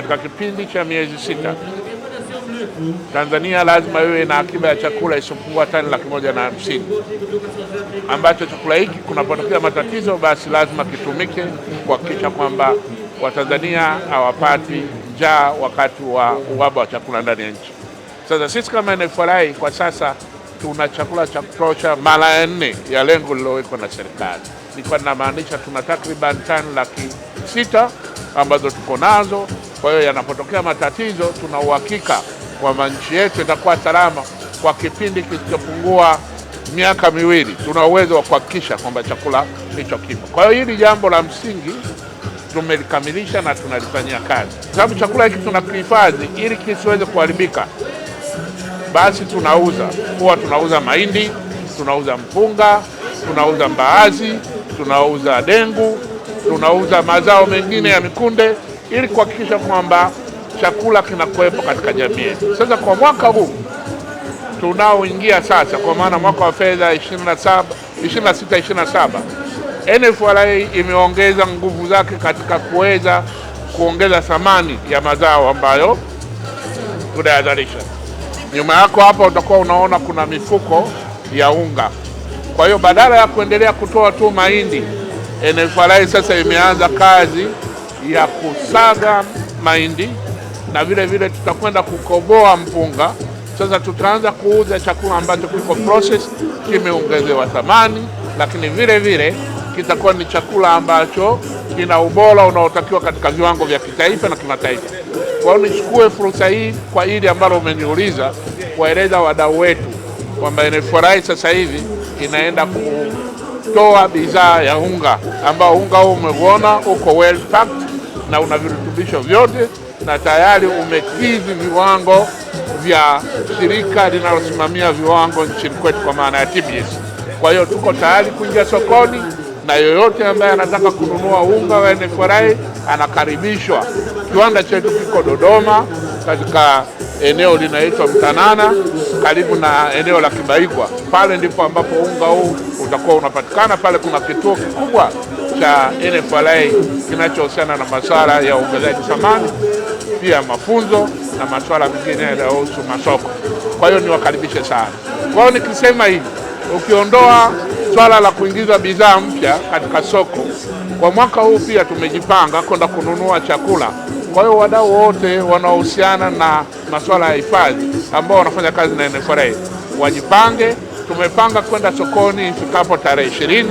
katika kipindi cha miezi 6 Tanzania lazima iwe na akiba ya chakula isipungua tani 150, ambacho chakula hiki kunapotokea matatizo basi lazima kitumike kuhakikisha kwamba Watanzania hawapati njaa wakati wa uhaba wa chakula ndani ya nchi. Sasa sisi kama NFRA kwa sasa tuna chakula cha kutosha mara 4 ya lengo lililowekwa na serikali. Nilikuwa ninamaanisha tuna takriban tani 600 ambazo tuko nazo. Kwa hiyo yanapotokea matatizo tuna uhakika kwamba nchi yetu itakuwa salama kwa kipindi kisichopungua miaka 2. Tuna uwezo wa kuhakikisha kwamba chakula hicho kipo. Kwa hiyo hili jambo la msingi tumelikamilisha na tunalifanyia kazi. Sababu chakula hiki tunakihifadhi ili kisiweze kuharibika. Basi tunauza mahindi, tunauza mpunga, tunauza mbaazi, tunauza dengu, tunauza mazao mengine ya mikunde ili kuhakikisha kwamba chakula kinakuwepo katika jamii. Sasa kwa mwaka huu tunaoingia sasa, kwa maana mwaka wa fedha 26/27, NFRA imeongeza nguvu zake katika kuweza kuongeza thamani ya mazao ambayo tunayazalisha. Nyuma yako hapa utakuwa unaona kuna mifuko ya unga. Kwa hiyo badala ya kuendelea kutoa tu mahindi, NFRA sasa imeanza kazi ya kusaga mahindi na vile vile tutakwenda kukoboa mpunga. Sasa tutaanza kuuza chakula ambacho kiko process, kimeongezewa thamani, lakini vile vile kitakuwa ni chakula ambacho kina ubora unaotakiwa katika viwango vya kitaifa na kimataifa. Kwa hiyo nichukue fursa hii kwa hili ambalo umeniuliza kuwaeleza wadau wetu kwamba NFRA sasa hivi inaenda kutoa bidhaa ya unga ambao unga huu umeuona uko well packed na una virutubisho vyote na tayari umekidhi viwango vya shirika linalosimamia viwango nchini kwetu kwa maana ya TBS. Kwa hiyo tuko tayari kuingia sokoni na yoyote ambaye anataka kununua unga wa NFRA anakaribishwa. Kiwanda chetu kiko Dodoma katika eneo linaitwa Mtanana karibu na eneo la Kibaigwa. Pale ndipo ambapo unga huu utakuwa unapatikana. Pale kuna kituo kikubwa cha NFRA kinachohusiana na masuala ya uongezaji thamani, pia mafunzo na masuala mengine yanayohusu masoko. Kwa hiyo niwakaribishe sana. Kwa hiyo nikisema hivi, ukiondoa swala la kuingiza bidhaa mpya katika soko, kwa mwaka huu pia tumejipanga kwenda kununua chakula. Kwa hiyo wadau wote wanaohusiana na masuala ya hifadhi ambao wanafanya kazi na NFRA wajipange. Tumepanga kwenda sokoni ifikapo tarehe 20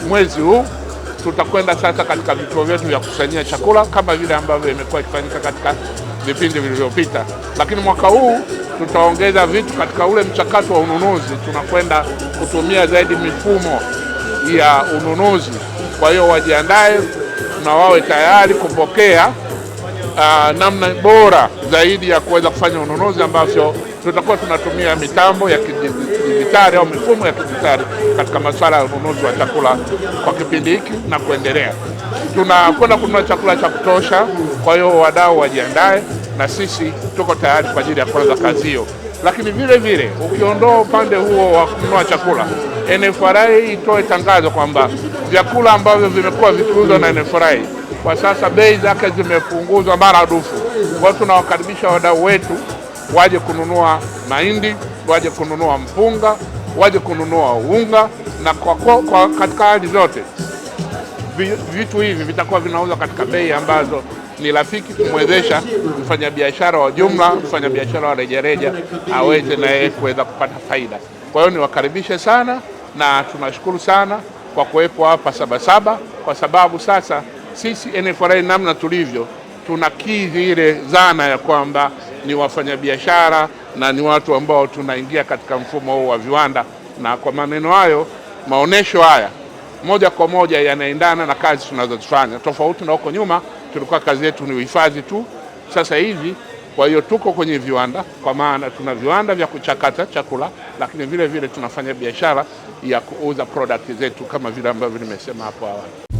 mwezi huu. Tutakwenda sasa katika vituo vyetu vya kusanyia chakula kama vile ambavyo imekuwa ikifanyika katika vipindi vilivyopita, lakini mwaka huu tutaongeza vitu katika ule mchakato wa ununuzi. Tunakwenda kutumia zaidi mifumo ya ununuzi. Kwa hiyo wajiandae na wawe tayari kupokea namna bora zaidi ya kuweza kufanya ununuzi, ambavyo tutakuwa tunatumia mitambo ya kidijitali au mifumo ya kidijitali katika masuala ya ununuzi wa chakula kwa kipindi hiki na kuendelea. Tunakwenda kununua chakula cha kutosha. Kwa hiyo wadau wajiandae na sisi tuko tayari kwa ajili ya kuanza kazi hiyo. Lakini vile vile ukiondoa upande huo wa kununua chakula, NFRA itoe tangazo kwamba vyakula ambavyo vimekuwa vikiuzwa na NFRA kwa sasa bei zake zimepunguzwa maradufu. Kwa hiyo tunawakaribisha wadau wetu waje kununua mahindi, waje kununua mpunga, waje kununua unga, na kwa katika hali zote vitu hivi vitakuwa vinauzwa katika bei ambazo ni rafiki, kumwezesha mfanyabiashara wa jumla, mfanyabiashara wa rejareja aweze na yeye kuweza kupata faida. Kwa hiyo niwakaribishe sana na tunashukuru sana kwa kuwepo hapa Sabasaba, kwa sababu sasa sisi NFRA namna tulivyo tunakidhi ile dhana ya kwamba ni wafanyabiashara na ni watu ambao tunaingia katika mfumo huu wa viwanda. Na kwa maneno hayo, maonesho haya moja kwa moja yanaendana na kazi tunazozifanya. Tofauti na huko nyuma tulikuwa kazi yetu ni uhifadhi tu, sasa hivi kwa hiyo tuko kwenye viwanda, kwa maana tuna viwanda vya kuchakata chakula, lakini vile vile tunafanya biashara ya kuuza product zetu kama vile ambavyo nimesema hapo awali.